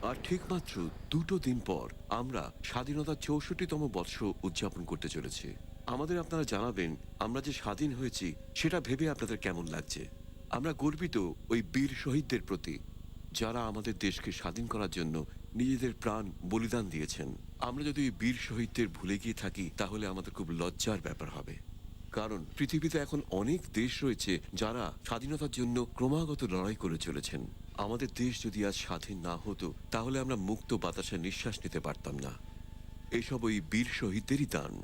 আর ঠিক মাত্র 2টো দিন পর আমরা স্বাধীনতার 64তম বর্ষ উদযাপন করতে চলেছি। আমাদের আপনারা জানাবেন আমরা যে স্বাধীন হয়েছি সেটা ভেবে আপনাদের কেমন লাগছে। আমরা গর্বিত ওই বীর শহীদদের প্রতি যারা আমাদের দেশকে স্বাধীন করার জন্য নিজেদের প্রাণ বলিদান দিয়েছেন। আমরা যদি ওই বীর শহীদদের ভুলে গিয়ে থাকি তাহলে আমাদের খুব লজ্জার ব্যাপার হবে। কারণ পৃথিবীতে এখন অনেক দেশ রয়েছে যারা স্বাধীনতার জন্য ক্রমাগত লড়াই করে চলেছেন। আমাদের দেশ যদি আজ স্বাধীন না হতো তাহলে আমরা মুক্ত বাতাসে নিঃশ্বাস নিতে পারতাম না। এসব ওই বীর শহীদদেরই দান।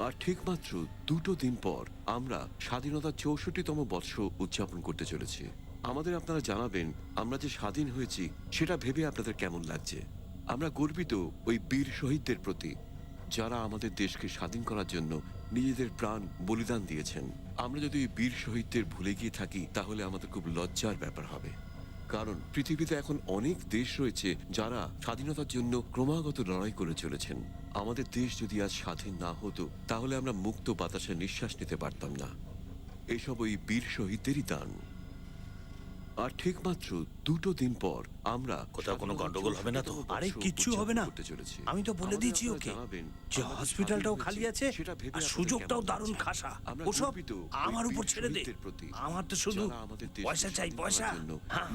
আর ঠিক মাত্র 2টো দিন পর আমরা স্বাধীনতার 64তম বর্ষ উদযাপন করতে চলেছি। আমাদের আপনারা জানাবেন আমরা যে স্বাধীন হয়েছি সেটা ভেবে আপনাদের কেমন লাগছে। আমরা গর্বিত ওই বীর শহীদদের প্রতি যারা আমাদের দেশকে স্বাধীন করার জন্য নিজেদের প্রাণ বলিদান দিয়েছেন। আমরা যদি ওই বীর শহীদদের ভুলে গিয়ে থাকি তাহলে আমাদের খুব লজ্জার ব্যাপার হবে। কারণ পৃথিবীতে এখন অনেক দেশ রয়েছে যারা স্বাধীনতার জন্য ক্রমাগত লড়াই করে চলেছেন। আমাদের দেশ যদি আজ স্বাধীন না হতো তাহলে আমরা মুক্ত বাতাসে নিঃশ্বাস নিতে পারতাম না। এসব ওই বীর শহীদদেরই দান। আর ঠিক মাত্র 2টো দিন পর আমরা কোথাও কোনো গন্ডগোল হবে না তো? আরে কিচ্ছু হবে না, আমি তো বলে দিয়েছি ওকে যে হসপিটালটাও খালি আছে আর সুযোগটাও দারুণ খাসা। ওসব আমার উপর ছেড়ে দে, আমার তো শুধু পয়সা চাই, পয়সা।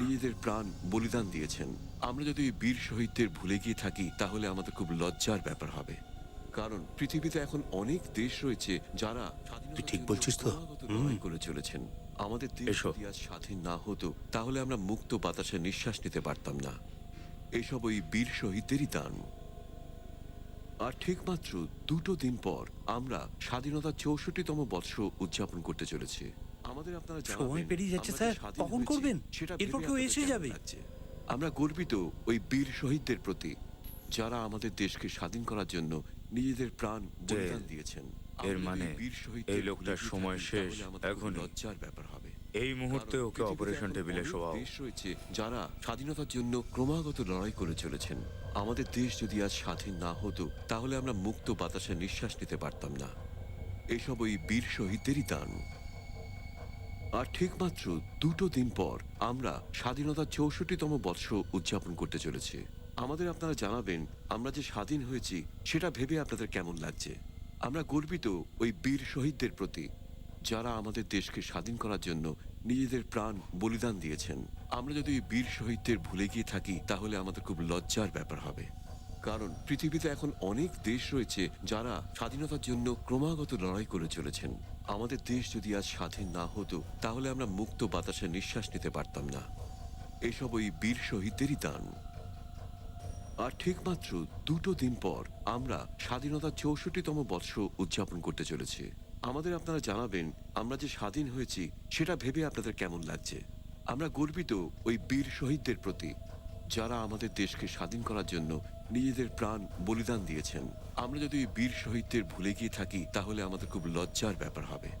নিজেদের প্রাণ বলিদান দিয়েছেন। আমরা যদি ওই বীর শহীদদের ভুলে গিয়ে থাকি তাহলে আমাদের খুব লজ্জার ব্যাপার হবে। কারণ পৃথিবীতে এখন অনেক দেশ রয়েছে যারা তুই ঠিক বলছিস তো? লড়াই করে চলেছেন। আমাদের দেশ যদি আজ স্বাধীন না হতো তাহলে আমরা মুক্ত বাতাসে নিঃশ্বাস নিতে পারতাম না। এসব ওই বীর শহীদদেরই দান। আর ঠিক মাত্র 2টো দিন পর আমরা স্বাধীনতার 64তম বর্ষ উদযাপন করতে চলেছি। আমাদের আপনারা সময় পেরিয়ে যাচ্ছে স্যার, কখন করবেন? এরপর কেউ এসে যাবে। আমরা গর্বিত ওই বীর শহীদদের প্রতি যারা আমাদের দেশকে স্বাধীন করার জন্য নিজেদের প্রাণ বলিদান দিয়েছেন। এর মানে এই লোকটার সময় শেষ এখন। লজ্জার ব্যাপার হবে। এই মুহূর্তে ওকে অপারেশন টেবিলে শোয়াও। দেশ রয়েছে যারা স্বাধীনতার জন্য ক্রমাগত লড়াই করে চলেছেন। আমাদের দেশ যদি আজ স্বাধীন না হতো তাহলে আমরা মুক্ত বাতাসে নিঃশ্বাস নিতে পারতাম না। এসব ওই বীর শহীদদেরই দান। আর ঠিক মাত্র 2টো দিন পর আমরা স্বাধীনতার 64তম বর্ষ উদযাপন করতে চলেছি। আমাদের আপনারা জানাবেন আমরা যে স্বাধীন হয়েছি সেটা ভেবে আপনাদের কেমন লাগছে। আমরা গর্বিত ওই বীর শহীদদের প্রতি যারা আমাদের দেশকে স্বাধীন করার জন্য নিজেদের প্রাণ বলিদান দিয়েছেন। আমরা যদি ওই বীর শহীদদের ভুলে গিয়ে থাকি তাহলে আমাদের খুব লজ্জার ব্যাপার হবে। কারণ পৃথিবীতে এখন অনেক দেশ রয়েছে যারা স্বাধীনতার জন্য ক্রমাগত লড়াই করে চলেছেন। আমাদের দেশ যদি আজ স্বাধীন না হতো তাহলে আমরা মুক্ত বাতাসে নিঃশ্বাস নিতে পারতাম না। এসব ওই বীর শহীদদেরই দান। আর ঠিক মাত্র 2টো দিন পর আমরা স্বাধীনতার 64তম বর্ষ উদযাপন করতে চলেছি। আমাদের আপনারা জানাবেন আমরা যে স্বাধীন হয়েছি সেটা ভেবে আপনাদের কেমন লাগছে। আমরা গর্বিত ওই বীর শহীদদের প্রতি যারা আমাদের দেশকে স্বাধীন করার জন্য নিজেদের প্রাণ বলিদান দিয়েছেন। আমরা যদি ওই বীর শহীদদের ভুলে গিয়ে থাকি তাহলে আমাদের খুব লজ্জার ব্যাপার হবে।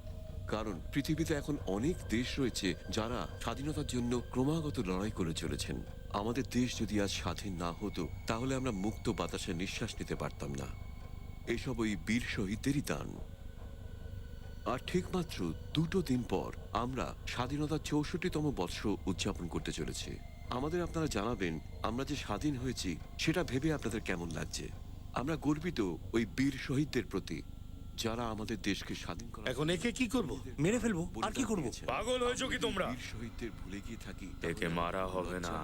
কারণ পৃথিবীতে এখন অনেক দেশ রয়েছে যারা স্বাধীনতার জন্য ক্রমাগত লড়াই করে চলেছেন। আমাদের দেশ যদি আজ স্বাধীন না হতো তাহলে আমরা মুক্ত বাতাসে নিঃশ্বাস নিতে পারতাম না। এসব ওই বীর শহীদদেরই দান। আর ঠিক মাত্র 2টো দিন পর আমরা স্বাধীনতার 64তম বর্ষ উদযাপন করতে চলেছি। আমাদের আপনারা জানাবেন আমরা যে স্বাধীন হয়েছি সেটা ভেবে আপনাদের কেমন লাগছে। আমরা গর্বিত ওই বীর শহীদদের প্রতি যারা আমাদের দেশকে স্বাধীন করার এখন একে কি করব? মেরে ফেলবো, আর কি করবো? পাগল হয়েছো কি তোমরা? বীর শহীদদের ভুলে গিয়ে থাকি একে মারা হবে না,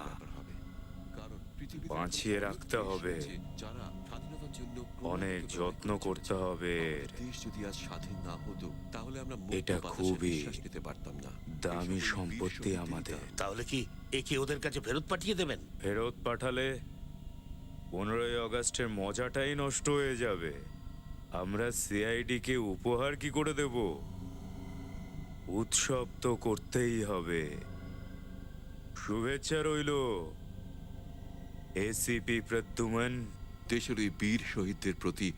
বাঁচিয়ে রাখতে হবে। যারা স্বাধীনতার জন্য অনেক যত্ন করতে হবে। দেশ যদি আজ স্বাধীন না হতো তাহলে আমরা এটা খুবই নিঃশ্বাস নিতে পারতাম না। দামি সম্পত্তি আমাদের। তাহলে কি একে ওদের কাছে ফেরত পাঠিয়ে দেবেন? ফেরত পাঠালে 15ই আগস্টের মজাটাই নষ্ট হয়ে যাবে। আমরা সিআইডি কে উপহার কি করে দেব? উৎসব তো করতেই হবে। শুভেচ্ছা রইল এসিপি প্রদ্যুম্ন। দেশের ওই বীর শহীদদের প্রতি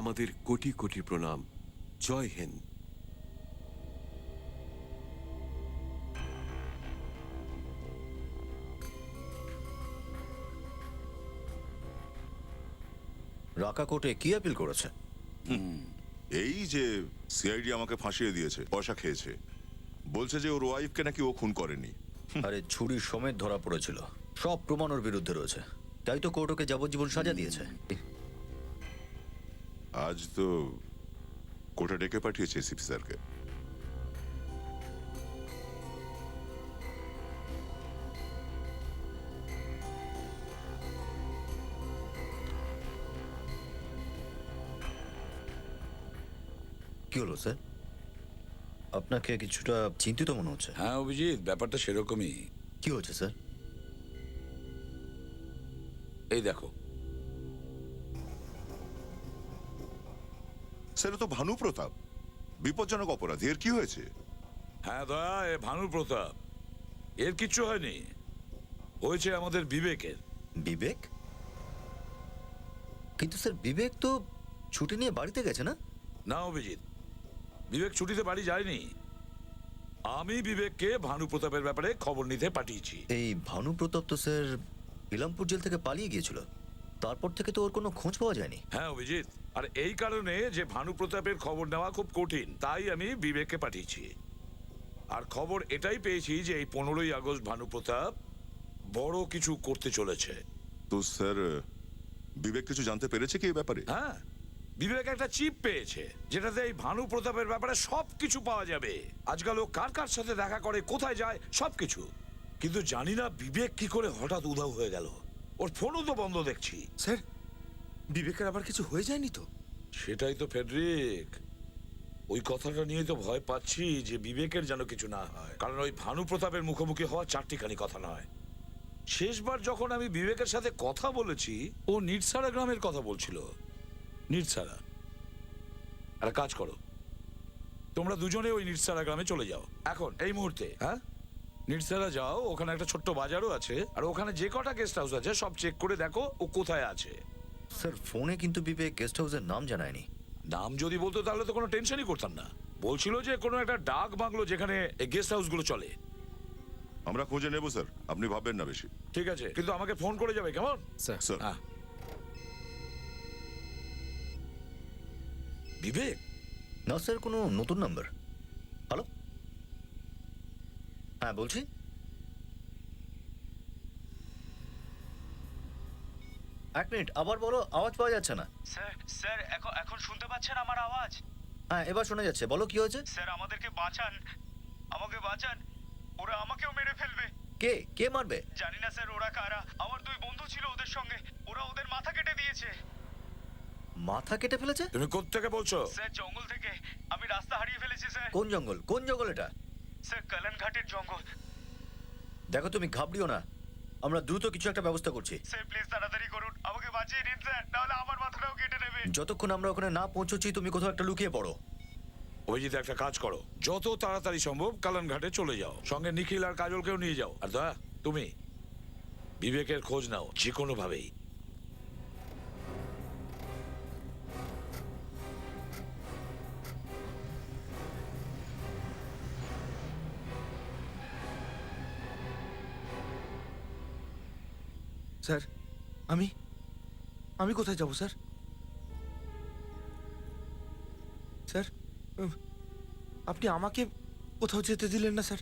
আমাদের কোটি কোটি প্রণাম। জয় হিন্দ। রাকা কোর্টে কি আপিল করেছে? এই যে সিআইডি আমাকে ফাঁসিয়ে দিয়েছে, পয়সা খেয়েছে। বলছে যে ওর ওয়াইফকে নাকি ও খুন করেনি। আরে ছুরির সমেত ধরা পড়েছিল। সব প্রমাণ ওর বিরুদ্ধে রয়েছে, তাই তো কোর্ট ওকে যাবজ্জীবন সাজা দিয়েছে। আজ তো কোর্টে ডেকে পাঠিয়েছে এসিপি স্যারকে। কি হলো স্যার? আপনাকে কিছুটা চিন্তিত মনে হচ্ছে। হ্যাঁ অভিজিৎ, ব্যাপারটা সেরকমই। কি হচ্ছে স্যার? এই দেখো, স্যার, এ তো ভানু প্রতাপ, বিপজ্জনক অপরাধী। এর কি হয়েছে? হ্যাঁ দয়া, এ ভানুর প্রতাপ। এর কিচ্ছু হয়নি, হয়েছে আমাদের বিবেকের। বিবেক? কিন্তু স্যার বিবেক তো ছুটি নিয়ে বাড়িতে গেছে না? না অভিজিৎ, বিবেক ছুটিতে বাড়ি যায়নি। আমি বিবেককে ভানু প্রতাপের ব্যাপারে খবর নিতে পাঠিয়েছি। এই ভানু প্রতাপ তো স্যার ইলামপুর জেল থেকে পালিয়ে গিয়েছিল, তারপর থেকে তো ওর কোনো খোঁজ পাওয়া যায়নি। হ্যাঁ অভিজিৎ, আর এই কারণে যে ভানু প্রতাপের খবর নেওয়া খুব কঠিন, তাই আমি বিবেককে পাঠিয়েছি। আর খবর এটাই পেয়েছি যে এই 15ই আগস্ট ভানু প্রতাপ বড় কিছু করতে চলেছে। তো স্যার, বিবেক কিছু জানতে পেরেছে কি এই ব্যাপারে? হ্যাঁ, বিবেক একটা চিপ পেয়েছে যেটাতে এই ভানু প্রতাপের ব্যাপারে সবকিছু পাওয়া যাবে। আজকাল ও কার কার সাথে দেখা করে, কোথায় যায়, সবকিছু। কিন্তু জানি না বিবেক কি করে হঠাৎ উধাও হয়ে গেল। ওর ফোনও তো বন্ধ দেখছি। স্যার, বিবেকের আবার কিছু হয়ে যায়নি তো? সেটাই তো ফেডরিক, ওই কথাটা নিয়ে তো ভয় পাচ্ছি যে বিবেকের যেন কিছু না হয়। কারণ ওই ভানু প্রতাপের মুখোমুখি হওয়া চারটিখানি কথা নয়। শেষবার যখন আমি বিবেকের সাথে কথা বলেছি, ও নিরসারা গ্রামের কথা বলছিল। নিরসারা, একটা কাজ করো, তোমরা দুজনে ওই নিরসারা গ্রামে চলে যাও এখন, এই মুহূর্তে। হ্যাঁ, নিরসারা যাও, ওখানে একটা ছোট্ট বাজারও আছে, আর ওখানে যে কটা গেস্ট হাউস আছে সব চেক করে দেখো ও কোথায় আছে। স্যার ফোনে কিন্তু বিবেক গেস্ট হাউসের নাম জানায়নি। নাম যদি বলতো তাহলে তো কোনো টেনশনই করতাম না। বলছিল যে কোনো একটা ডাক বাংলো যেখানে গেস্ট হাউসগুলো চলে। আমরা খুঁজে নেব স্যার, আপনি ভাববেন না বেশি। ঠিক আছে, কিন্তু আমাকে ফোন করে যাবে, কেমন? স্যার, হ্যাঁ। বিবেক? না স্যার, কোনো নতুন নাম্বার। হ্যালো, হ্যাঁ বলছি। এক মিনিট, আবার বলো, আওয়াজ পাওয়া যাচ্ছে না। স্যার স্যার, এখন শুনতে পাচ্ছেন আমার আওয়াজ? হ্যাঁ এবার শোনা যাচ্ছে, বলো কি হয়েছে। স্যার আমাদেরকে বাঁচান, আমাকে বাঁচান, ওরা আমাকেও মেরে ফেলবে। কে কে মারবে? জানি না স্যার, ওরা কারা। আমার 2 বন্ধু ছিল ওদের সঙ্গে, ওরা ওদের মাথা কেটে দিয়েছে। মাথা কেটে ফেলেছে? তুমি কোত্থেকে বলছো? স্যার জঙ্গল থেকে, আমি রাস্তা হারিয়ে ফেলেছি স্যার। কোন জঙ্গল? কোন জঙ্গল এটা? স্যার কালান ঘাটের জঙ্গল। দেখো তুমি ঘাবড়িও না, আমরা দ্রুত কিছু একটা ব্যবস্থা করছি। স্যার প্লিজ তাড়াতাড়ি করুন, আমাকে বাঁচিয়ে নিন স্যার, নাহলে আমার মাথাটাও কেটে নেবে। যতক্ষণ আমরা ওখানে না পৌঁছচ্ছি তুমি কোথাও একটা লুকিয়ে পড়ো। অভিজিৎ, একটা কাজ করো, যত তাড়াতাড়ি সম্ভব কালান ঘাটে চলে যাও, সঙ্গে নিখিল আর কাজলকেও নিয়ে যাও। আর দয়া, তুমি বিবেকের খোঁজ নাও যে কোনো ভাবেই। স্যার, আমি কোথায় যাব স্যার? স্যার, আপনি আমাকে কোথাও যেতে দিলেন না স্যার।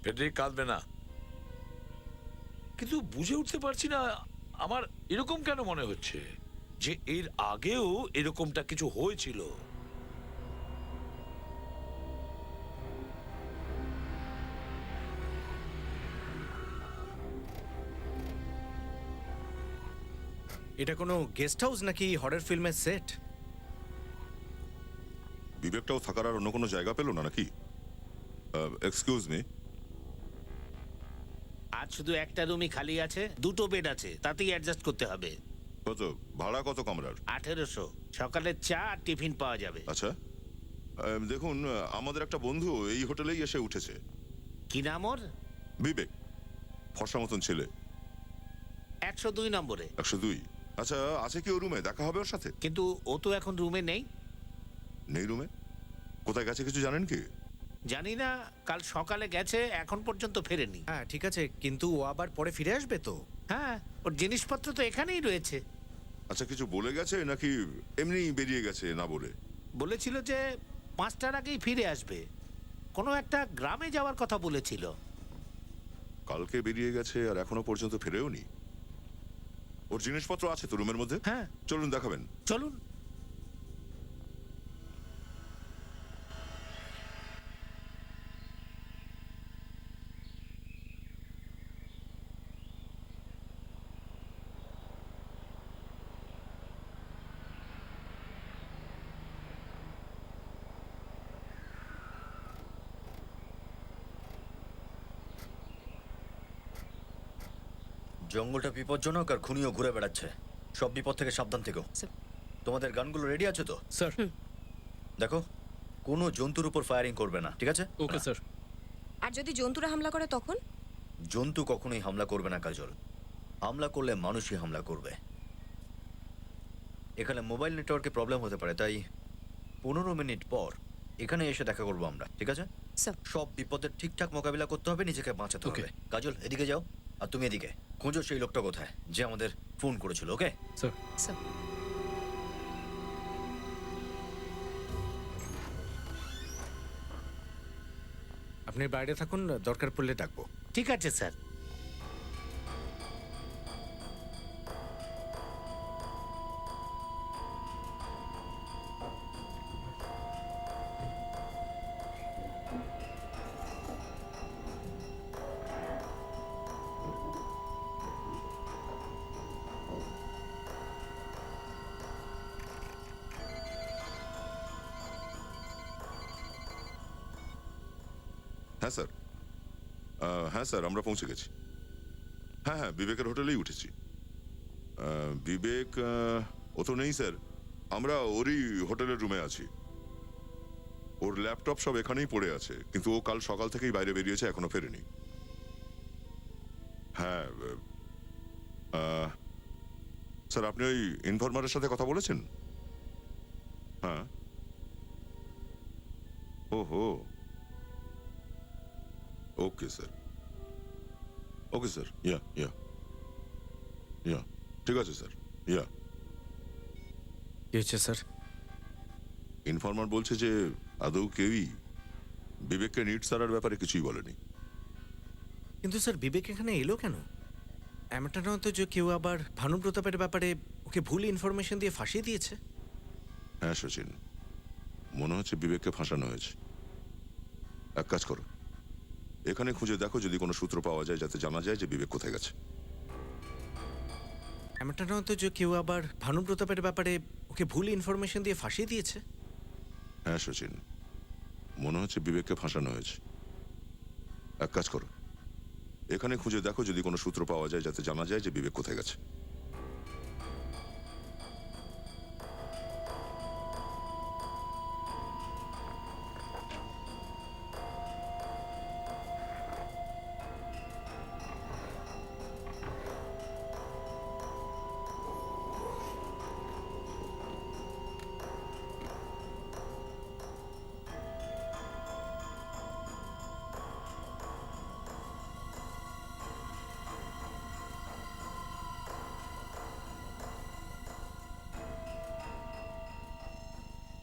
ফেডরিক, কাঁদবে না। কিন্তু বুঝে উঠতে পারছি না আমার এরকম কেন মনে হচ্ছে যে এর আগেও এরকমটা কিছু হয়েছিল। এটা কোনো গেস্ট হাউস নাকি হরর ফিল্মের সেট? বিবেকটাও থাকার আর অন্য কোনো জায়গা পেল না নাকি? এক্সকিউজ মি, আজ শুধু একটা রুমই খালি আছে, 2টো বেড আছে, তাতেই অ্যাডজাস্ট করতে হবে। কত ভাড়া, কত কামরার? 1800। সকালের চা আর টিফিন পাওয়া যাবে। আচ্ছা, দেখুন, আমাদের একটা বন্ধু এই হোটেলেই এসে উঠেছে। কি নাম ওর? বিবেক, ফর্সা মতন ছেলে। 102 নম্বরে। 102? আচ্ছা, আছে কি ও রুমে? দেখা হবে ওর সাথে? কিন্তু ও তো এখন রুমে নেই। নেই রুমে? কোথায় গেছে কিছু জানেন কি? জানি না, কাল সকালে গেছে, এখন পর্যন্ত ফেরেনি। হ্যাঁ ঠিক আছে, কিন্তু ও আবার পরে ফিরে আসবে তো? হ্যাঁ, ওর জিনিসপত্র তো এখানেই রয়েছে। আচ্ছা, কিছু বলে গেছে নাকি এমনি বেরিয়ে গেছে না বলে? বলেছিল যে 5টার আগেই ফিরে আসবে, কোনো একটা গ্রামে যাওয়ার কথা বলেছিল। কালকে বেরিয়ে গেছে আর এখনো পর্যন্ত ফেরেও নি। ওর জিনিসপত্র আছে তো রুমের মধ্যে? হ্যাঁ। চলুন দেখাবেন। চলুন। জঙ্গলটা বিপজ্জনক আর খুনিও ঘুরে বেড়াচ্ছে। সব বিপদ থেকে সাবধান থেকো। স্যার। তোমাদের গানগুলো রেডি আছে তো? স্যার। দেখো, কোনো জন্তুর উপর ফায়ারিং করবে না, ঠিক আছে? Okay sir. আর যদি জন্তুরা হামলা করে তখন? জন্তু কখনোই হামলা করবে না কাজল। হামলা করলে মানুষই হামলা করবে। এখানে মোবাইল নেটওয়ার্কে প্রবলেম হতে পারে, তাই 15 মিনিট পর এখানে এসে দেখা করবো আমরা, ঠিক আছে? স্যার। সব বিপদের ঠিকঠাক মোকাবিলা করতে হবে, নিজেকে বাঁচাতে হবে। কাজল, এদিকে যাও, আর তুমি এদিকে খোঁজো সেই লোকটা কোথায় যে আমাদের ফোন করেছিল। Okay sir. স্যার। আপনি বাইরে থাকুন, দরকার পড়লে ডাকবো। ঠিক আছে স্যার। হ্যাঁ স্যার। হ্যাঁ স্যার, আমরা পৌঁছে গেছি। হ্যাঁ হ্যাঁ, বিবেকের হোটেলেই উঠেছি। বিবেক ও তো নেই স্যার, আমরা ওরই হোটেলের রুমে আছি। ওর ল্যাপটপ সব এখানেই পড়ে আছে, কিন্তু ও কাল সকাল থেকেই বাইরে বেরিয়েছে, এখনো ফেরেনি। হ্যাঁ স্যার, আপনি ওই ইনফরমারের সাথে কথা বলেছেন? হ্যাঁ। ওহো, ওকে স্যার। ওকে স্যার, ইয়া ইয়া ইয়া, ঠিক আছে স্যার, ইয়া। কি হচ্ছে স্যার? ইনফরমার বলছে যে আদৌ কেউই বিবেককে নিট সারার ব্যাপারে কিছুই বলেনি। কিন্তু স্যার, বিবেক এখানে এলো কেন? এমনটা নয় তো যে কেউ আবার ভানু প্রতাপের ব্যাপারে ওকে ভুল ইনফরমেশন দিয়ে ফাঁসিয়ে দিয়েছে? হ্যাঁ সচিন, মনে হচ্ছে বিবেককে ফাঁসানো হয়েছে। এক কাজ করো, এখানে খুঁজে দেখো যদি কোনো সূত্র পাওয়া যায় যাতে জানা যায় যে বিবেক কোথায় গেছে। এমনটা নয় তো যে কেউ আবার ভানু প্রতাপের ব্যাপারে ওকে ভুল ইনফরমেশন দিয়ে ফাঁসিয়ে দিয়েছে? হ্যাঁ সচিন, মনে হচ্ছে বিবেককে ফাঁসানো হয়েছে। এক কাজ করো, এখানে খুঁজে দেখো যদি কোনো সূত্র পাওয়া যায় যাতে জানা যায় যে বিবেক কোথায় গেছে।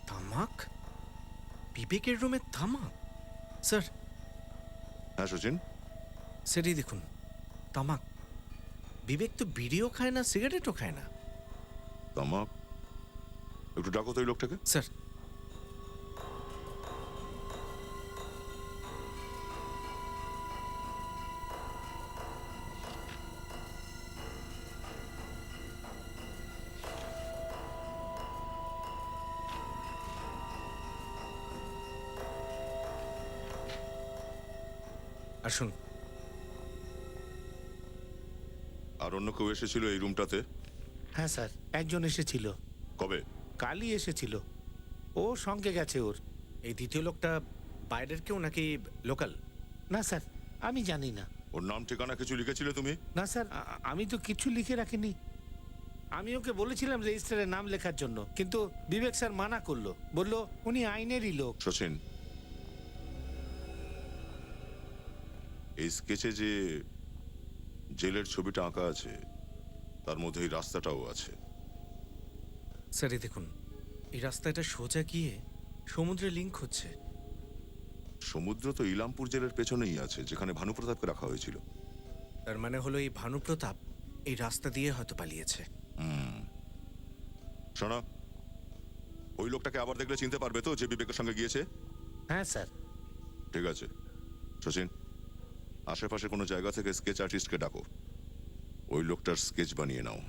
তামাক? বিবেকের রুমে তামাক? স্যার। হ্যাঁ সচিন। স্যার, এই দেখুন, তামাক। বিবেক তো বিড়িও খায় না, সিগারেটও খায় না। তামাক? একটু ডাকো তো এই লোকটাকে। স্যার। আসুন। আর অন্য কেউ এসেছিল এই রুমটাতে? হ্যাঁ স্যার, একজন এসেছিল। কবে? কালই এসেছিল। ও সঙ্গে গেছে ওর। এই দ্বিতীয় লোকটা বাইরের কেউ নাকি লোকাল? না স্যার, আমি জানি না। ওর নাম ঠিকানা কিছু লিখেছিলে তুমি? না স্যার, আমি তো কিছু লিখে রাখিনি। আমি ওকে বলেছিলাম রেজিস্টারে নাম লেখার জন্য, কিন্তু বিবেক স্যার মানা করলো। বলল উনি আইনেরই লোক। সচিন, এই স্কেচে যে জেলের ছবিটা আঁকা আছে তার মধ্যে এই রাস্তাটাও আছে। স্যার, এই দেখুন, এই রাস্তাটা সোজা গিয়ে সমুদ্রে লিঙ্ক হচ্ছে। সমুদ্র তো ইলামপুর জেলের পেছনেই আছে, যেখানে ভানুপ্রতাপকে রাখা হয়েছিল। তার মানে হলো এই ভানুপ্রতাপ এই রাস্তা দিয়ে হয়তো পালিয়েছে। শোনো, ওই লোকটাকে আবার দেখলে চিনতে পারবে তো, যে বিবেকের সঙ্গে গিয়েছে? হ্যাঁ স্যার। ঠিক আছে শচীন, আশেপাশে কোনো জায়গা থেকে স্কেচ আর্টিস্টকে ডাকো, ওই লোকটার স্কেচ বানিয়ে নাও।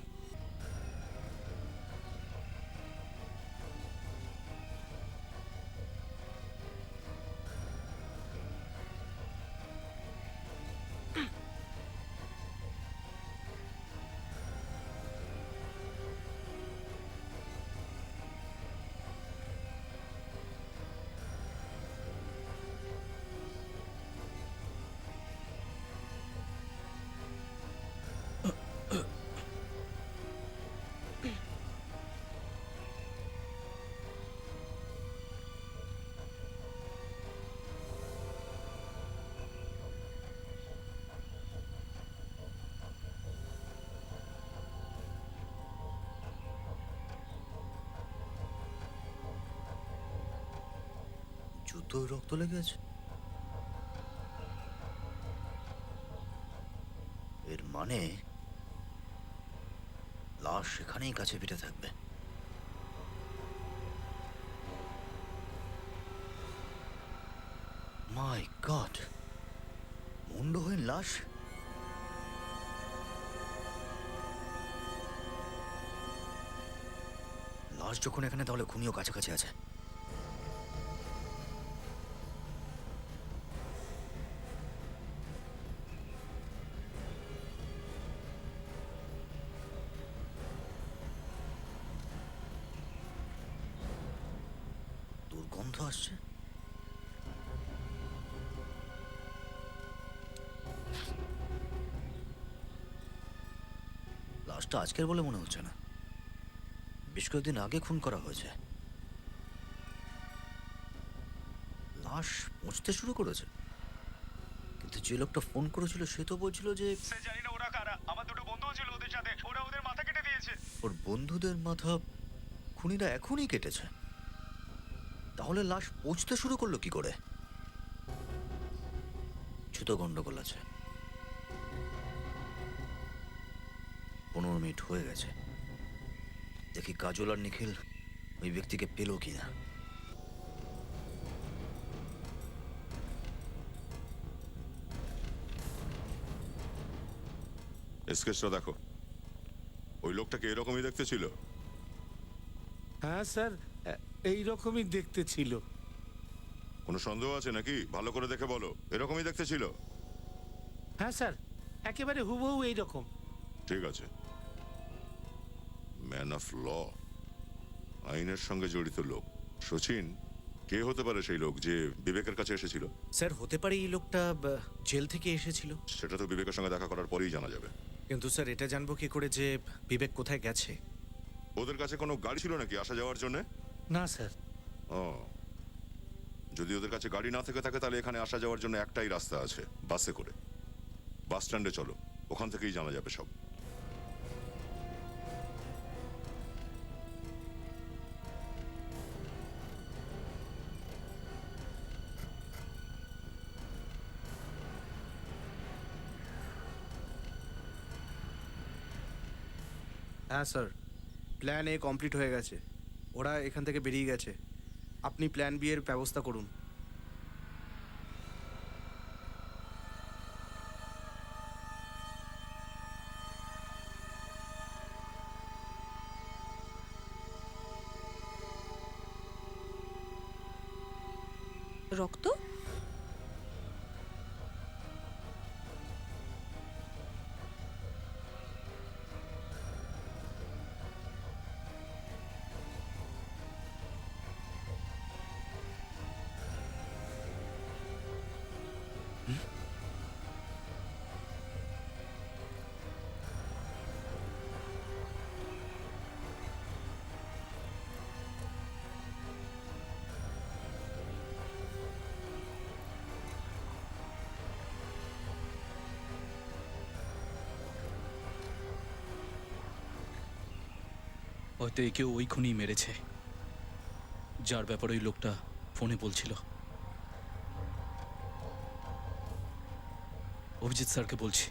জুতোয় রক্ত লেগে আছে। এর মানে লাশ সেখানেই কাছে পিঠে থাকবে। মাই গড, মুন্ডহীন লাশ। লাশ যখন এখানে, তাহলে খুনিও কাছাকাছি আছে। দুর্গন্ধ আসছে। লাশটা আজকের বলে মনে হচ্ছে না, বেশ কয়েকদিন আগে খুন করা হয়েছে। লাশ পচতে শুরু করেছে, কিন্তু যে লোকটা ফোন করেছিল সে তো বলছিল যে জানি না ওরা কারা, আমার দুটো বন্ধু ছিল ওদের সাথে, ওরা ওদের মাথা কেটে দিয়েছে। ওর বন্ধুদের মাথা খুনিরা এখনই কেটেছে। তাহলে লাশ পচতে শুরু করলো কি করে? ছুতো গন্ডগোল আছে। 15 মিনিট হয়ে গেছে, দেখি কাজল আর নিখিল ওই ব্যক্তিকে পেল কিনা। স্কেচটা দেখো, ওই লোকটাকে এরকমই দেখতে ছিল? হ্যাঁ স্যার, এই রকমই দেখতে ছিল। কোনো সন্দেহ আছে নাকি? ভালো করে দেখে বলো, এরকমই দেখতে ছিল? হ্যাঁ স্যার, একেবারে হুবহু এই রকম। ঠিক আছে। ম্যান অফ ল, আইনের সঙ্গে জড়িত লোক। শচীন, কে হতে পারে সেই লোক যে বিবেকের কাছে এসেছিল? স্যার, হতে পারে এই লোকটা জেল থেকে এসেছিল। সেটা তো বিবেকের সঙ্গে দেখা করার পরেই জানা যাবে। কিন্তু স্যার, এটা জানবো কি করে যে বিবেক কোথায় গেছে? ওদের কাছে কোনো গাড়ি ছিল নাকি আসা যাওয়ার জন্য? না স্যার। ও, যদি ওদের কাছে গাড়ি না থেকে থাকে তাহলে এখানে আসা যাওয়ার জন্য একটাই রাস্তা আছে, বাসে করে। বাস স্ট্যান্ডে চলো, ওখান থেকেই জানা যাবে সব। হ্যাঁ স্যার, প্ল্যান এ কমপ্লিট হয়ে গেছে, ওরা এখান থেকে বেরিয়ে গেছে। আপনি প্ল্যান বি এর ব্যবস্থা করুন। রক্ত? হয়তো একেও ওই খুনি মেরেছে, যার ব্যাপারে ওই লোকটা ফোনে বলছিল। অভিজিৎ স্যারকে বলছি,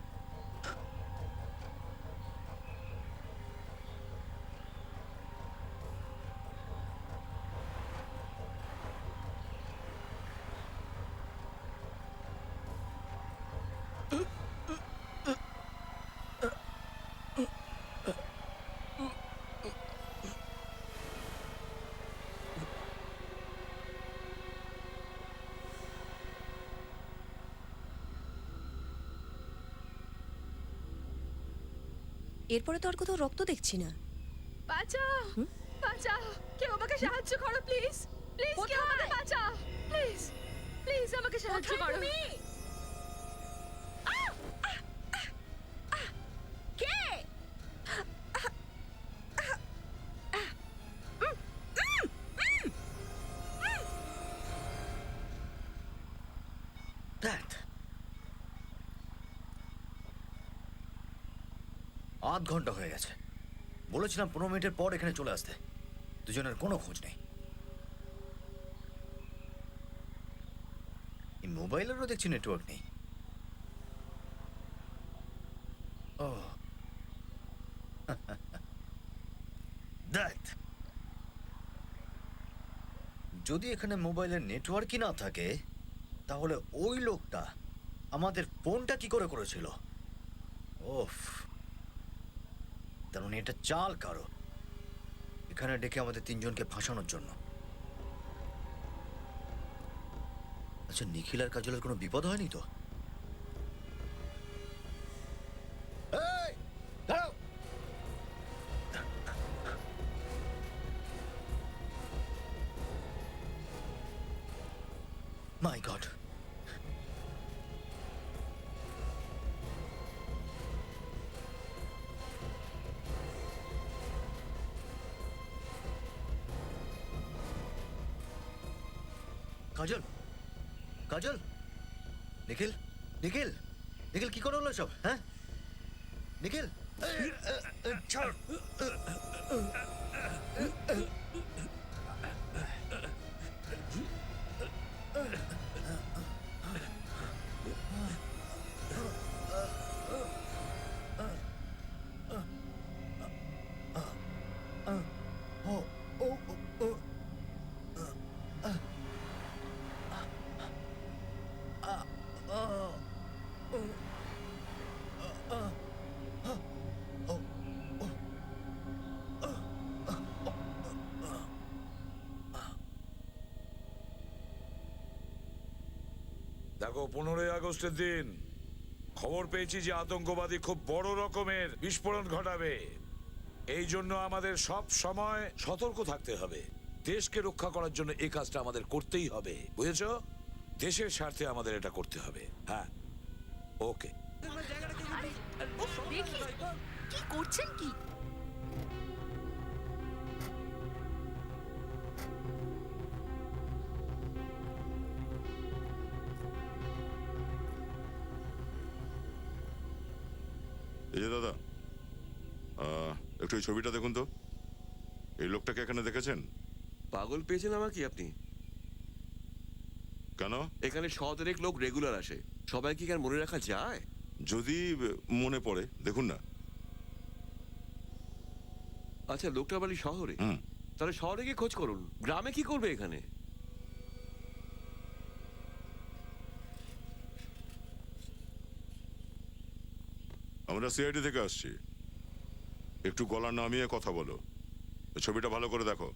এরপরে তো আর কোথাও রক্ত দেখছি না। বাঁচাও, বাঁচাও, কেউ আমাকে সাহায্য করো প্লিজ, প্লিজ কেউ আমাকে বাঁচাও, প্লিজ, প্লিজ আমাকে সাহায্য করো। কে? That. 8 ঘন্টা হয়ে গেছে। বলেছিলাম 15 মিনিটের পর এখানে চলে আসতে। দুজনের কোনো খোঁজ নেই। এই মোবাইলেরও দেখছি নেটওয়ার্ক নেই। ও দ্যাট, যদি এখানে মোবাইলের নেটওয়ার্কই না থাকে তাহলে ওই লোকটা আমাদের ফোনটা কি করে করেছিল? ওফ, তার মানে এটা চাল কারো এখানে ডেকে আমাদের তিনজনকে ফাঁসানোর জন্য। আচ্ছা, নিখিল আর কাজলের কোনো বিপদ হয়নি তো? এই, দাঁড়াও। মাই গড, কাজল, কাজল, নিখিল, নিখিল, নিখিল কি করে হলো সব? হ্যাঁ নিখিল, ছাড়। দেখো, 15ই আগস্টের দিন খবর পেয়েছি যে আতঙ্কবাদী খুব বড় রকমের বিস্ফোরণ ঘটাবে। এই জন্য আমাদের সব সময় সতর্ক থাকতে হবে। দেশকে রক্ষা করার জন্য এই কাজটা আমাদের করতেই হবে, বুঝেছো? দেশের স্বার্থে আমাদের এটা করতে হবে। হ্যাঁ, ওকে। দেখি কি করছেন কি? এই যে দাদা, একটু এই ছবিটা দেখুন তো। এই লোকটাকে এখানে দেখেছেন? পাগল পেয়েছেন আমাকে আপনি? কেন? এখানে শহরের লোক রেগুলার আসে, সবাই কি আর মনে রাখা যায়? যদি মনে পড়ে দেখুন না। আচ্ছা, লোকটা বাড়ি শহরে? হুম। তাহলে শহরে গিয়ে খোঁজ করুন। গ্রামে কি করবে এখানে? আমরা সিআইডি থেকে আসছি। একটু গলা নামিয়ে কথা বলো। এই ছবিটা ভালো করে দেখো।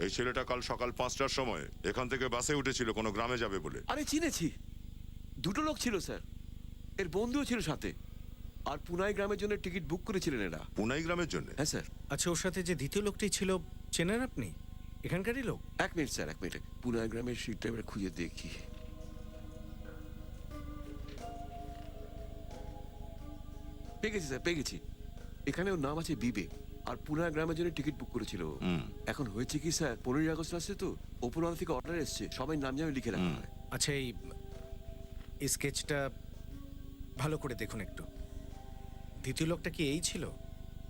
এই ছেলেটা কাল সকাল 5টার সময় এখান থেকে বাসে উঠেছিল কোনো গ্রামে যাবে বলে। আরে চিনেছি, দুটো লোক ছিল স্যার, এর বন্ধুও ছিল সাথে। আর পুনাই গ্রামের জন্য টিকিট বুক করেছিলেন এরা। পুনাই গ্রামের জন্য? হ্যাঁ স্যার। আচ্ছা, ওর সাথে যে দ্বিতীয় লোকটি ছিল, চেনেন আপনি? এখানকারই লোক? 1 মিনিট স্যার, 1 মিনিট। পুনাই গ্রামের সিটটা এবার খুঁজে দেখি। পেয়ে গেছি স্যার, পেয়ে গেছি। এখানে ওর নাম আছে বিবেক, আর পুনা গ্রামের জন্য টিকিট বুক করেছিল। এখন হয়েছে কি স্যার, 15ই আগস্ট আসছে তো, ওপরওয়ালা থেকে অর্ডার এসছে, সবাই নাম জামে লিখে রাখা হয়। আচ্ছা, এই স্কেচটা ভালো করে দেখুন একটু। দ্বিতীয় লোকটা কি এই ছিল?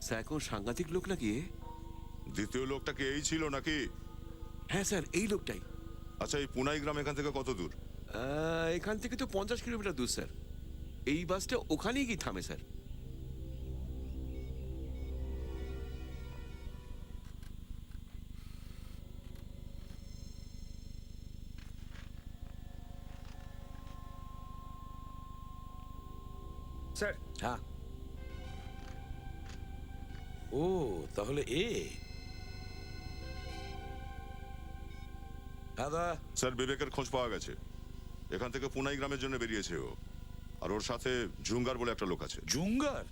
স্যার, এখন সাংঘাতিক লোক নাকি এ? দ্বিতীয় লোকটা কি এই ছিল নাকি? হ্যাঁ স্যার, এই লোকটাই। আচ্ছা, এই পুনাই গ্রাম এখান থেকে কত দূর? এখান থেকে তো 50 কিলোমিটার দূর স্যার। এই বাসটা ওখানেই গিয়ে থামে স্যার। স্যার। হ্যাঁ। ও, তাহলে এ। দাদা। স্যার, বিবেকের খোঁজ পাওয়া গেছে। এখান থেকে পুনাই গ্রামের জন্য বেরিয়েছে ও। আর ওর সাথে জুঙ্গার বলে একটা লোক আছে। জুঙ্গার?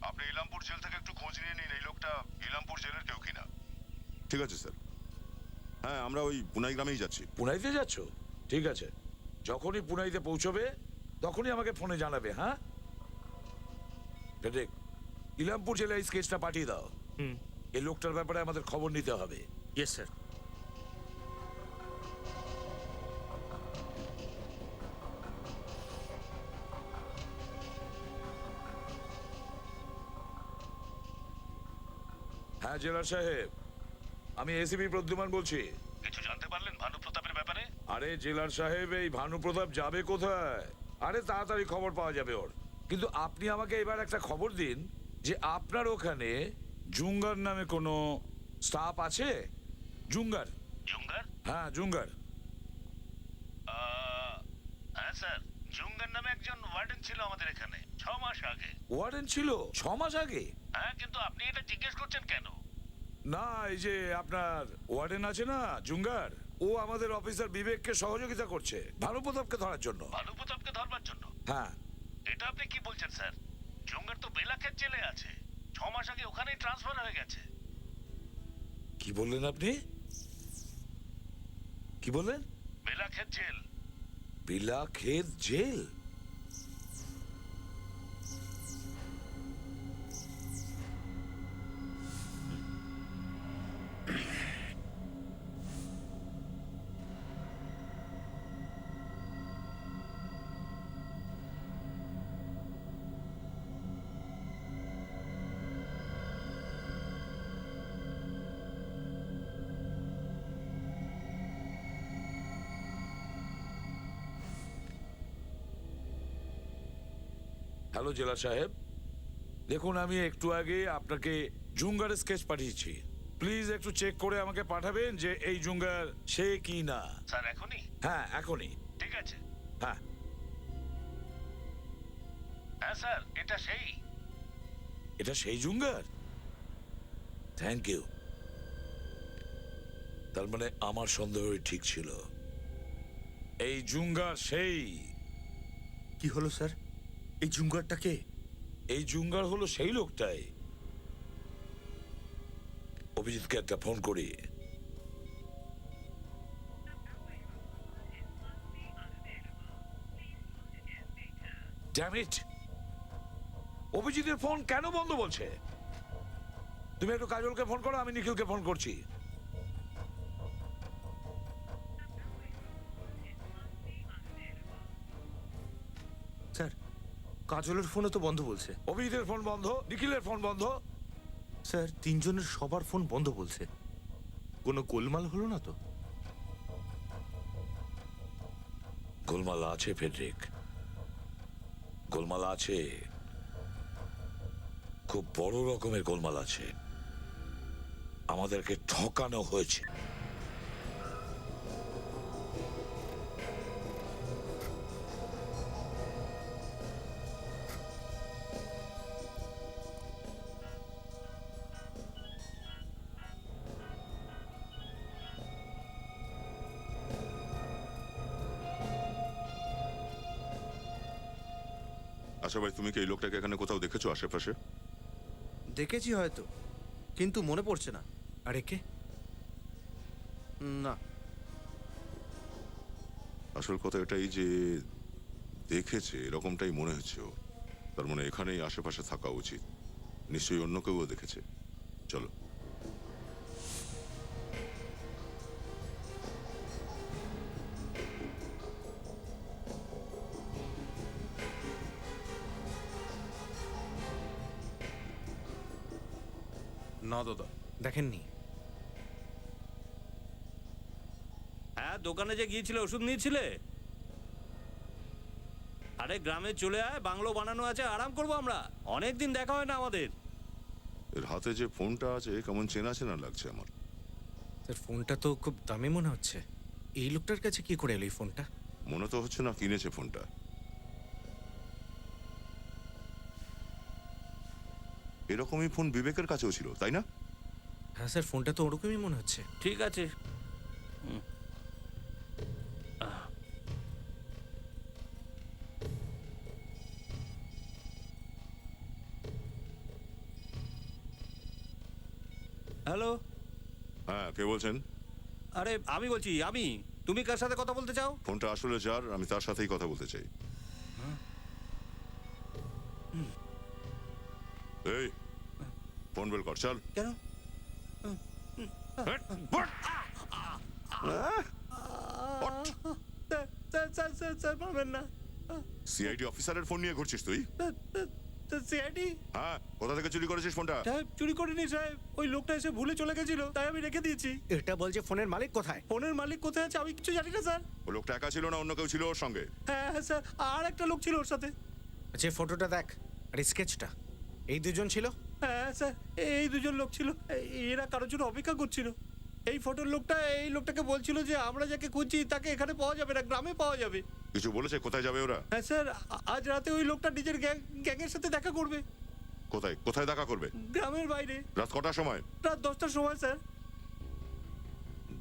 আপনি ইলামপুর জেল থেকে একটু খোঁজ নিয়ে নিন এই লোকটা ইলামপুর জেলের কেউ কিনা। ঠিক আছে স্যার। হ্যাঁ, আমরা ওই পুনাই গ্রামেই যাচ্ছি। পুনাইতে যাচ্ছ? ঠিক আছে, যখনই পুনাইতে পৌঁছবে তখনই আমাকে ফোনে জানাবে। হ্যাঁ ফেডরিক, ইলামপুর জেলে এই স্কেচটা পাঠিয়ে দাও। এই লোকটার ব্যাপারে আমাদের খবর নিতে হবে। Yes sir. হ্যাঁ জেলার সাহেব, আমি এসিপি প্রদ্যুমান বলছি। কিছু জানতে পারলেন ভানু প্রতাপের ব্যাপারে? আরে জেলার সাহেব, এই ভানু প্রতাপ যাবে কোথায়? আরে তাড়াতাড়ি খবর পাওয়া যাবে ওর। কিন্তু আপনি আমাকে এবার একটা খবর দিন যে আপনার ওখানে জুঙ্গার নামে কোনো স্টাফ আছে? জুঙ্গার? জুঙ্গার? হ্যাঁ জুঙ্গার। হ্যাঁ স্যার, জুঙ্গার নামে একজন ওয়ার্ডেন ছিল আমাদের এখানে 6 মাস আগে। ওয়ার্ডেন ছিল 6 মাস আগে? হ্যাঁ, কিন্তু আপনি এটা জিজ্ঞেস করছেন কেন? না, এই যে আপনার ওয়ার্ডেন আছে না জুঙ্গার, ও আমাদের অফিসার বিবেককে সহযোগিতা করছে ভানু প্রতাপকে ধরার জন্য। ভানু প্রতাপকে ধরবার জন্য? হ্যাঁ। এটা আপনি কি বলছেন স্যার? জুঙ্গার তো বেলাক্ষেত জেলে আছে, 6 মাস আগে ওখানেই ট্রান্সফার হয়ে গেছে। কি বললেন আপনি? কি বললেন? বেলাক্ষেত জেল। বিলাক্ষেত জেল? হ্যালো জেলা সাহেব, দেখুন আমি একটু আগে আপনাকে জুঙ্গারের স্কেচ পাঠিয়েছি। প্লিজ একটু চেক করে আমাকে পাঠাবেন যে এই জুঙ্গার সে কি না। স্যার এখনই? হ্যাঁ এখনই। ঠিক আছে। হ্যাঁ হ্যাঁ স্যার, এটা সেই। এটা সেই জুঙ্গার? Thank you. তার মানে আমার সন্দেহই ঠিক ছিল, এই জুঙ্গার সেই। কি হলো স্যার? এই জুঙ্গারটা কে? এই জুঙ্গার হলো সেই লোকটাই। অভিজিৎকে একটা ফোন করি। Damn it! অভিজিতের ফোন কেন বন্ধ বলছে? তুমি একটু কাজলকে ফোন করো, আমি নিখিলকে ফোন করছি। স্যার, কাজলের ফোনও তো বন্ধ বলছে। অভিজিতের ফোন বন্ধ, নিখিলের ফোন বন্ধ। স্যার, তিনজনের সবার ফোন বন্ধ বলছে। কোনো গোলমাল হলো না তো? গোলমাল আছে ফেডরিক, গোলমাল আছে, খুব বড় রকমের গোলমাল আছে। আমাদেরকে ঠকানো হয়েছে। আচ্ছা ভাই, তুমি কি এই লোকটাকে এখানে কোথাও দেখেছো আশেপাশে? দেখেছি হয়তো, কিন্তু মনে পড়ছে না। আরে কে? না। আসল কথা এটাই যে দেখেছে এরকমটাই মনে হচ্ছে ও। তার মানে এখানেই আশেপাশে থাকা উচিত। নিশ্চয়ই অন্য কেউ দেখেছে। চলো। না দাদা, দেখেননি। হ্যাঁ, দোকানে যে গিয়েছিলে ওষুধ নিয়েছিলে? আরে গ্রামে চলে আয়, বাংলো বানানো আছে, আরাম করবো আমরা। অনেকদিন দেখা হয় না আমাদের। এর হাতে যে ফোনটা আছে কেমন চেনা চেনা লাগছে আমার। স্যার, ফোনটা তো খুব দামি মনে হচ্ছে। এই লোকটার কাছে কি করে এলো এই ফোনটা? মনে তো হচ্ছে না কিনেছে ফোনটা। এরকমই ফোন বিবেকের কাছেও ছিল, তাই না? হ্যাঁ স্যার, ফোনটা তো ওরকমই মনে হচ্ছে। ঠিক আছে। হ্যালো, হ্যাঁ কে বলছেন? আরে আমি বলছি, আমি। তুমি কার সাথে কথা বলতে চাও? ফোনটা আসলে যার, আমি তার সাথেই কথা বলতে চাই। এই ফোন বের কর, চল। কেন? স্যার পাবেন না। সিআইডি অফিসারের ফোন নিয়ে ঘুরছিস তুই? সিআইডি হ্যাঁ, কোথা থেকে চুরি করেছিস ফোনটা? সাহেব চুরি করিনি সাহেব, ওই লোকটা এসে ভুলে চলে গেছিল, তাই আমি রেখে দিয়েছি। এটা বলছে ফোনের মালিক কোথায়? ফোনের মালিক কোথায় আছে আমি কিছু জানি না স্যার। ও লোকটা একা ছিল না অন্য কেউ ছিল ওর সঙ্গে? হ্যাঁ হ্যাঁ স্যার, আর একটা লোক ছিল ওর সাথে। যে ফটোটা দেখ আর স্কেচটা, এই দুজন ছিল। হ্যাঁ স্যার, এই দুজন লোক ছিল। এরা কারোর জন্য অপেক্ষা করছিল। এই ফটোর লোকটা এই লোকটাকে বলছিল যে আমরা যাকে খুঁজছি তাকে এখানে পাওয়া যাবে না, গ্রামে পাওয়া যাবে। কিছু বলেছে কোথায় যাবে ওরা? হ্যাঁ স্যার, আজ রাতে ওই লোকটা নিজের গ্যাংয়ের সাথে দেখা করবে কোথায় কোথায় দেখা করবে? গ্রামের বাইরে। রাত কটার সময়? রাত 10টার সময় স্যার।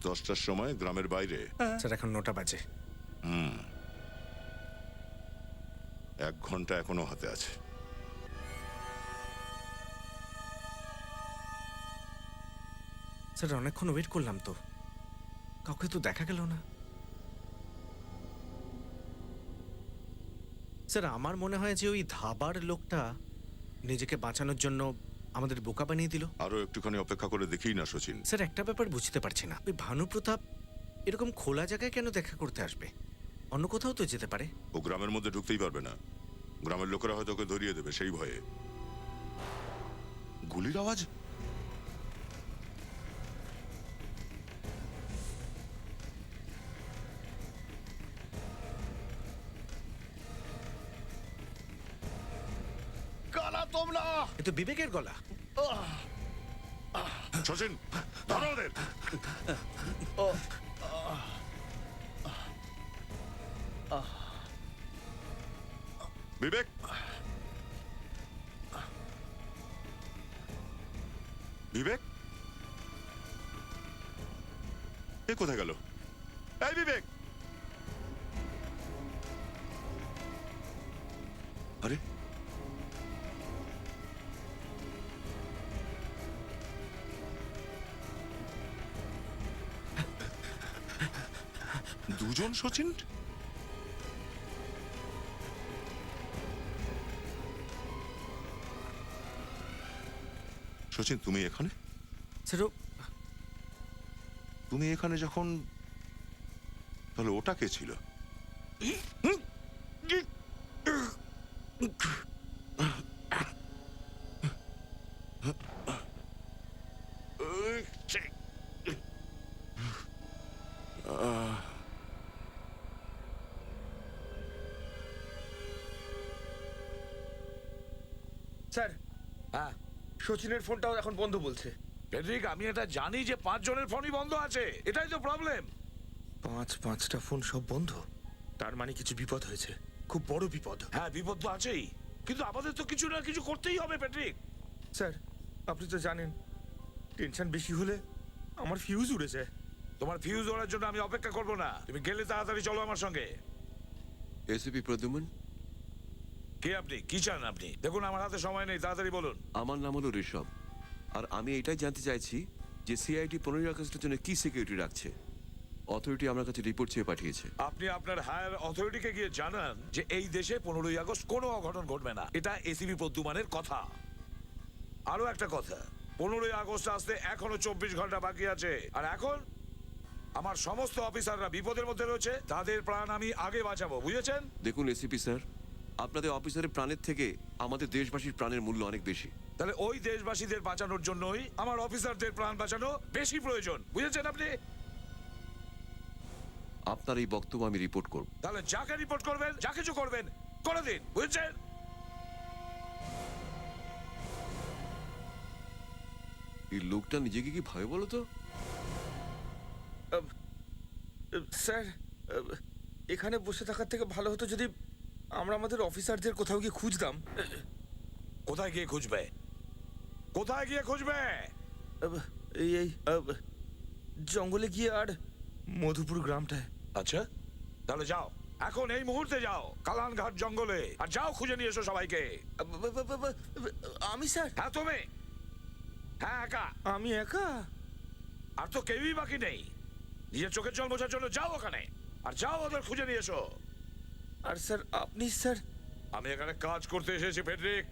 10টার সময় গ্রামের বাইরে? হ্যাঁ। স্যার এখন 9টা বাজে। 1 ঘন্টা এখনো হাতে আছে। স্যার অনেকক্ষণ ওয়েট করলাম তো, কাউকে তো দেখা গেল না। স্যার আমার মনে হয় যে ওই ধাবার লোকটা নিজেকে বাঁচানোর জন্য আমাদের বোকা বানিয়ে দিল। আরো একটুখানি অপেক্ষা করে দেখি না সচিন? স্যার একটা ব্যাপার বুঝতে পারছি না, ওই ভানুপ্রতাপ এরকম খোলা জায়গায় কেন দেখা করতে আসবে? অন্য কোথাও তো যেতে পারে। ও গ্রামের মধ্যে ঢুকতেই পারবে না, গ্রামের লোকেরা হয়তো ওকে ধরিয়ে দেবে সেই ভয়ে। গুলির আওয়াজ? এ তো বিবেকের গলা। সচিন ধরো ওদের। বিবেক, বিবেক, এ কোথায় গেল? এই বিবেক! আরে দুজন সচিন? সচিন তুমি এখানে? স্যার তুমি এখানে যখন, তাহলে ওটা কে ছিল? স্যার হ্যাঁ সচিনের ফোনটাও এখন বন্ধ বলছে। ফেডরিক, আমি এটা জানি যে 5 জনের ফোনই বন্ধ আছে, এটাই তো প্রবলেম। 5টা ফোন সব বন্ধ, তার মানে কিছু বিপদ হয়েছে, খুব বড় বিপদ। হ্যাঁ বিপদ তো আছেই, কিন্তু আমাদের তো কিছু না কিছু করতেই হবে ফেডরিক। স্যার আপনি তো জানেন টেনশন বেশি হলে আমার ফিউজ উড়ে যায়। তোমার ফিউজ ওড়ার জন্য আমি অপেক্ষা করব না, তুমি গেলে তাড়াতাড়ি চলো আমার সঙ্গে। এসিপি প্রদ্যুমন, কে আপনি? কি চান আপনি? দেখুন আমার হাতে সময় নেই, তাড়াতাড়ি বলুন। আমার নাম হলো ঋষভ, আর আমি এটাই জানতে চাইছি যে সিআইডি 15 আগস্টের জন্য কি সিকিউরিটি রাখছে। অথরিটি আমার কাছে রিপোর্ট চেয়ে পাঠিয়েছে। আপনি আপনার হায়ার অথরিটিকে গিয়ে জানান যে এই দেশে 15ই আগস্ট কোনো অঘটন ঘটবে না, এটা এসিপি প্রদ্যুমানের কথা। আরো একটা কথা, 15ই আগস্ট আসতে এখনো 24 ঘন্টা বাকি আছে, আর এখন আমার সমস্ত অফিসাররা বিপদের মধ্যে রয়েছে, তাদের প্রাণ আমি আগে বাঁচাবো, বুঝেছেন? দেখুন এসিপি স্যার, আপনাদের অফিসারের প্রাণের থেকে আমাদের দেশবাসীর প্রাণের মূল্য অনেক বেশি। তাহলে ওই দেশবাসীদের বাঁচানোর জন্যই আমার অফিসারদের প্রাণ বাঁচানো বেশি প্রয়োজন, বুঝেছেন আপনি? আপনার এই বক্তব্য আমি রিপোর্ট করব। তাহলে যাকে রিপোর্ট করবেন, যা কিছু করবেন করে দিন, বুঝছেন? এই লোকটা নিজেকে কি ভাবে বলো তো? স্যার এখানে বসে থাকার থেকে ভালো হতো যদি আমরা আমাদের অফিসারদের কোথাও গিয়ে খুঁজতাম। কোথায় গিয়ে খুঁজবে? কোথায় গিয়ে খুঁজবে? এই জঙ্গলে গিয়ে আর মধুপুর গ্রামটায়। আচ্ছা, তাহলে যাও, এখন এই মুহূর্তে যাও কালানঘাট জঙ্গলে, আর যাও খুঁজে নিয়ে এসো সবাইকে। আমি স্যার? হ্যাঁ তুমি। হ্যাঁ একা। আমি একা? আর তো কেউই বাকি নেই। নিজের চোখের জল মোছার জন্য যাও ওখানে, আর যাও ওদের খুঁজে নিয়ে এসো। আর স্যার আপনি স্যার? আমি এখানে কাজ করতে এসেছি ফেডরিক।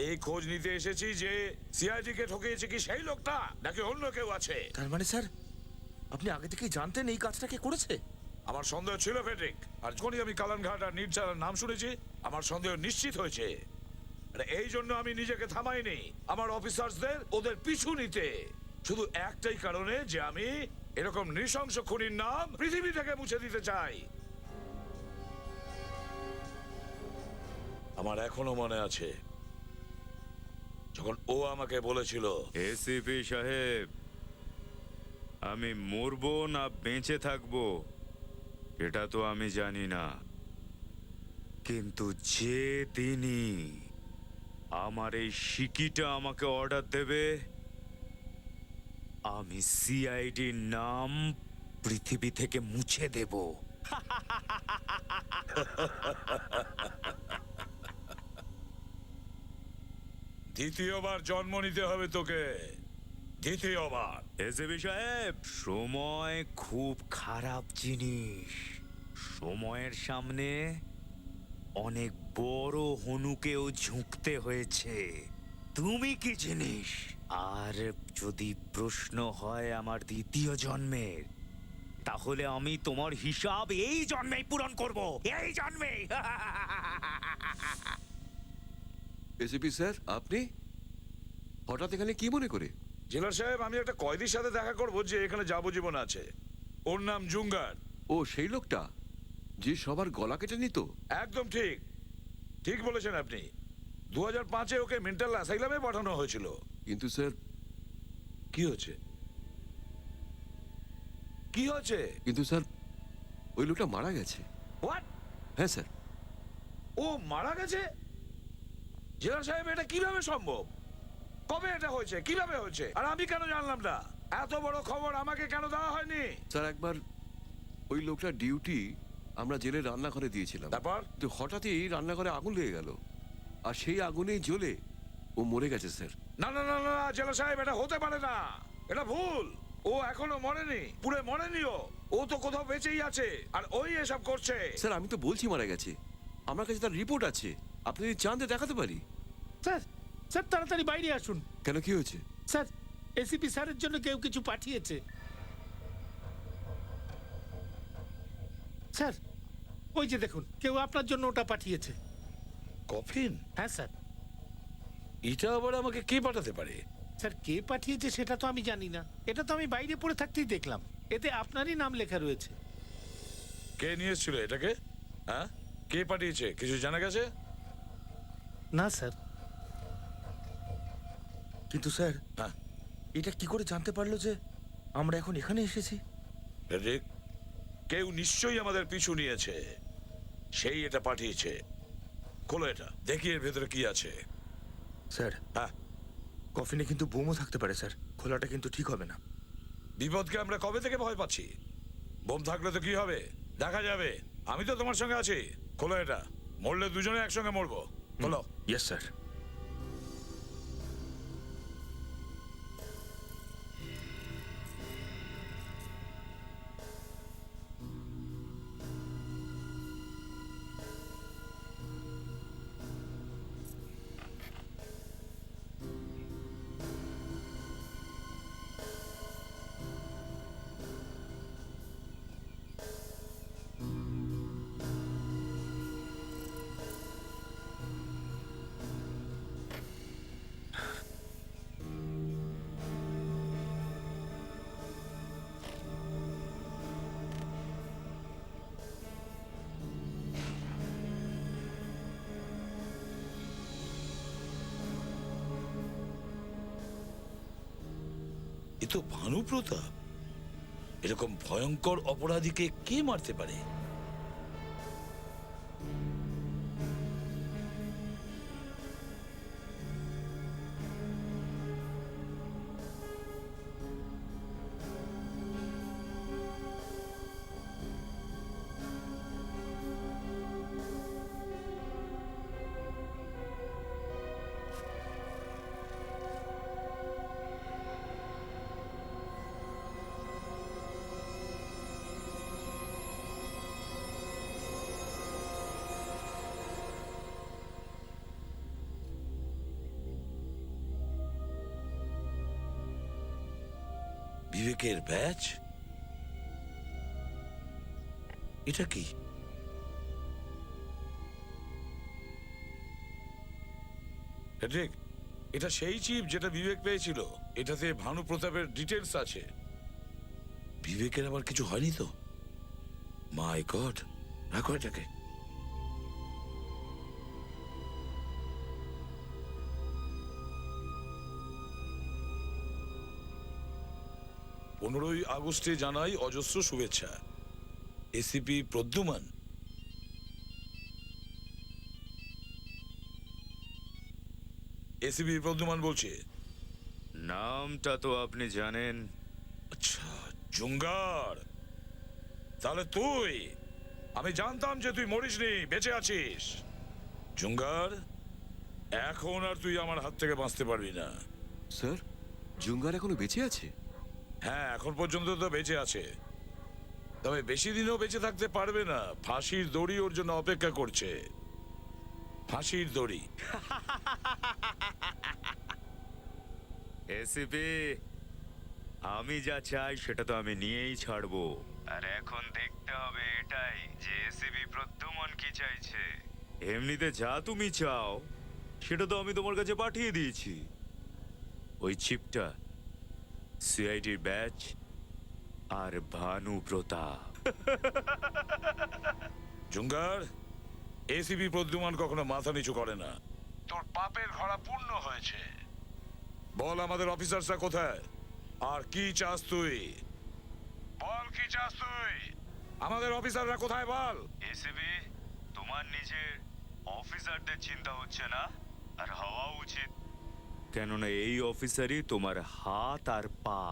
এই খোঁজ নিতে এসেছি যে সিআইডি কে ঠকিয়েছে কি সেই লোকটা নাকি অন্য কেউ আছে। তার মানে স্যার আপনি আগে থেকেই জানতেন এই কাজটা কে করেছে? আমার সন্দেহ ছিল ফেডরিক, আর যখনই আমি কালানঘাট আর নির্জারার নাম শুনেছি আমার সন্দেহ নিশ্চিত হয়েছে। আর এই জন্য আমি নিজেকে থামাইনি আমার অফিসার্সদের ওদের পিছু নিতে, শুধু একটাই কারণে যে আমি এরকম নৃশংস খুনির নাম পৃথিবী থেকে মুছে দিতে চাই। আমার এখনো মনে আছে যখন ও আমাকে বলেছিল, এসিপি সাহেব, আমি মরবো না বেঁচে থাকবো এটা তো আমি জানি না, কিন্তু যে দিনই আমার এই সিকিটা আমাকে অর্ডার দেবে আমি সিআইডির নাম পৃথিবী থেকে মুছে দেব। দ্বিতীয়বার জন্ম নিতে হবে তোকে, দ্বিতীয়বার। এসিপি সাহেব, সময় খুব খারাপ জিনিস। সময়ের সামনে অনেক বড় হনুকেও ঝুঁকতে হয়েছে। তুমি কি জিনিস? আর যদি প্রশ্ন হয় আমার দ্বিতীয় জন্মের, তাহলে আমি তোমার হিসাব এই জন্মেই পূরণ করব, এই জন্মে। এসিপি স্যার, আপনি হঠাৎ এখানে কি মনে করে? জেলার সাহেব, আমি একটা কয়েদির সাথে দেখা করবো যে এখানে যাবজ্জীবন আছে। ওর নাম জুঙ্গার। ও সেই লোকটা যে সবার গলা কেটে নিত? একদম ঠিক, ঠিক বলেছেন আপনি। 2005-এ ওকে মেন্টাল অ্যাসাইলামে পাঠানো হয়েছিল। কিন্তু স্যার, কি হচ্ছে? কি হচ্ছে? কিন্তু স্যার, ওই লোকটা মারা গেছে। হোয়াট? হ্যাঁ স্যার। ও মারা গেছে? জেলা সাহেব, এটা কিভাবে সম্ভব? কবে এটা হয়েছে? কিভাবে হয়েছে? আর আমি কেন জানলাম না? এত বড় খবর আমাকে কেন দেওয়া হয়নি? স্যার, একবার ওই লোকটার ডিউটি আমরা জেলে রান্নাঘরে দিয়েছিলাম। তারপর তো হঠাৎই রান্নাঘরে আগুন লেগে গেল, আর সেই আগুনেই জ্বলে ও মরে গেছে স্যার। না না না না, জেলা সাহেব, এটা হতে পারে না, এটা ভুল। ও এখনো মরেনি, পুরো মরেনিও। ও তো কোথাও বেঁচেই আছে, আর ওই এসব করছে। স্যার, আমি তো বলছি মারা গেছে। আমার কাছে তার রিপোর্ট আছে, আপনি যদি চান তো দেখাতে পারি। স্যার, স্যার তাড়াতাড়ি বাইরে আসুন। কেন, কি হয়েছে? স্যার, এসিপি স্যারের জন্য কেউ কিছু পাঠিয়েছে। স্যার, ওই যে দেখুন, কেউ আপনার জন্য ওটা পাঠিয়েছে। কফিন? হ্যাঁ স্যার। এটা আবার আমাকে কে পাঠাতে পারে? স্যার, কে পাঠিয়েছে সেটা তো আমি জানি না, এটা তো আমি বাইরে পড়ে থাকতেই দেখলাম। এতে আপনারই নাম লেখা রয়েছে। কে নিয়ে এসেছিল এটাকে? হ্যাঁ, কে পাঠিয়েছে কিছু জানা গেছে? না স্যার। কিন্তু স্যার, হ্যাঁ, এটা কি করে জানতে পারলো যে আমরা এখন এখানে এসেছি? ফেডরিক, কেউ নিশ্চয়ই আমাদের পিছু নিয়েছে, সেই এটা পাঠিয়েছে। খোলো এটা, দেখি এর ভেতরে কি আছে। স্যার, হ্যাঁ, কফিনে কিন্তু বোমও থাকতে পারে স্যার, খোলাটা কিন্তু ঠিক হবে না। বিপদকে আমরা কবে থেকে ভয় পাচ্ছি? বোম থাকলে তো কি হবে, দেখা যাবে। আমি তো তোমার সঙ্গে আছি। খোলো এটা, মরলে দুজনে একসঙ্গে মরবো। খোলো। Yes sir. এ তো ভানু প্রতাপ। এরকম ভয়ঙ্কর অপরাধীকে কে মারতে পারে? বিবেকের ব্যাচ? এটা কি? ফেডরিক, এটা সেই চিপ যেটা বিবেক পেয়েছিল। এটাতে ভানু প্রতাপের ডিটেলস আছে। বিবেকের আবার কিছু হয়নি তো? মাই গড, রাখো এটাকে। পনেরোই আগস্টে জানাই অজস্র শুভেচ্ছা। এসিপি প্রদ্যুমান। এসিপি প্রদ্যুমান বলছে। নামটা তো আপনি জানেন। আচ্ছা, জুঙ্গার। তাহলে তুই? আমি জানতাম যে তুই মরিসনি, বেঁচে আছিস। জুঙ্গার, এখন আর তুই আমার হাত থেকে বাঁচতে পারবি না। স্যার, জুঙ্গার এখনো বেঁচে আছে? হ্যাঁ, এখন পর্যন্ত তো বেঁচে আছে, তবে বেশি দিনও বেঁচে থাকতে পারবে না। ফাঁসির দড়ি ওর জন্য অপেক্ষা করছে। ফাঁসির দড়ি। এসিপি, আমি যা চাই সেটা তো আমি নিয়েই ছাড়বো। আর এখন দেখতে হবে এটাই যে এসিপি প্রদ্যুমান কি চাইছে। এমনিতে যা তুমি চাও সেটা তো আমি তোমার কাছে পাঠিয়ে দিয়েছি। ওই চিপটা, সিআইডির ব্যাচ আর ভানু প্রতাপ। জুঙ্গার, এসিপি প্রদ্যুমান কখনো মাথা নিচু করে না। তোর পাপের ঘোড়া পূর্ণ হয়েছে। বল আমাদের অফিসারসরা কোথায়, আর কি চাস তুই? বল কি চাস তুই? আমাদের অফিসাররা কোথায় বল। এসিপি, তোমার নিজের অফিসারদের চিন্তা হচ্ছে না? আর হওয়া উচিত, কেননা এই অফিসারই তোমার হাত আর পা।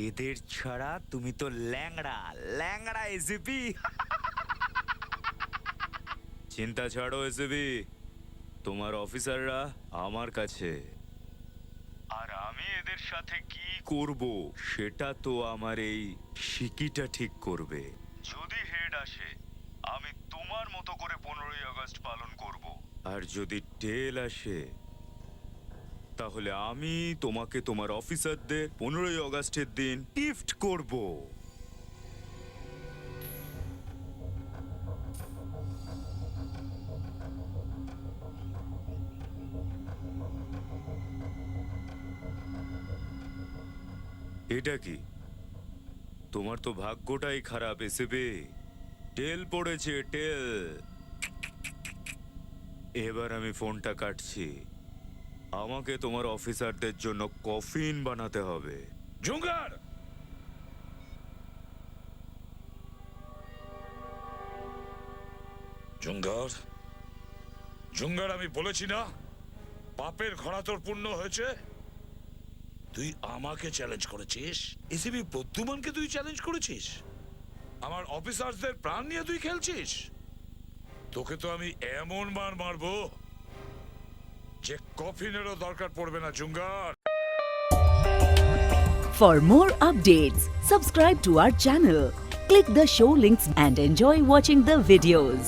এদের ছাড়া তুমি তো ল্যাংড়া ল্যাংড়া এসিপি। চিন্তা ছাড়ো এসিপি, তোমার অফিসাররা আমার কাছে। আর আমি এদের সাথে কি করব সেটা তো আমার এই শিকিটা ঠিক করবে। যদি হেড আসে, আমি তোমার মতো করে 15ই আগস্ট পালন করব। আর যদি টেল আসে, তাহলে আমি তোমাকে তোমার অফিসারদের 15ই আগস্টের দিন গিফট করব। এটা কি? তোমার তো ভাগ্যটাই খারাপ এসিপি। টেল পড়েছে, টেল। এবার আমি ফোনটা কাটছি। আমাকে তোমার অফিসারদের জন্য কফিন বানাতে হবে। জুঙ্গার, জুঙ্গার, জুঙ্গার, আমি বলেছি না পাপের ঘোড়া তোর পূর্ণ হয়েছে। তুই আমাকে চ্যালেঞ্জ করেছিস, এসিপি প্রদ্যুমানকে তুই চ্যালেঞ্জ করেছিস, আমার অফিসারদের প্রাণ নিয়ে তুই খেলছিস। তোকে তো আমি এমন মার মারবো যে কফিনেরও দরকার পড়বে না, জুঙ্গার। For more updates, subscribe to our channel, click the show links and enjoy watching the videos.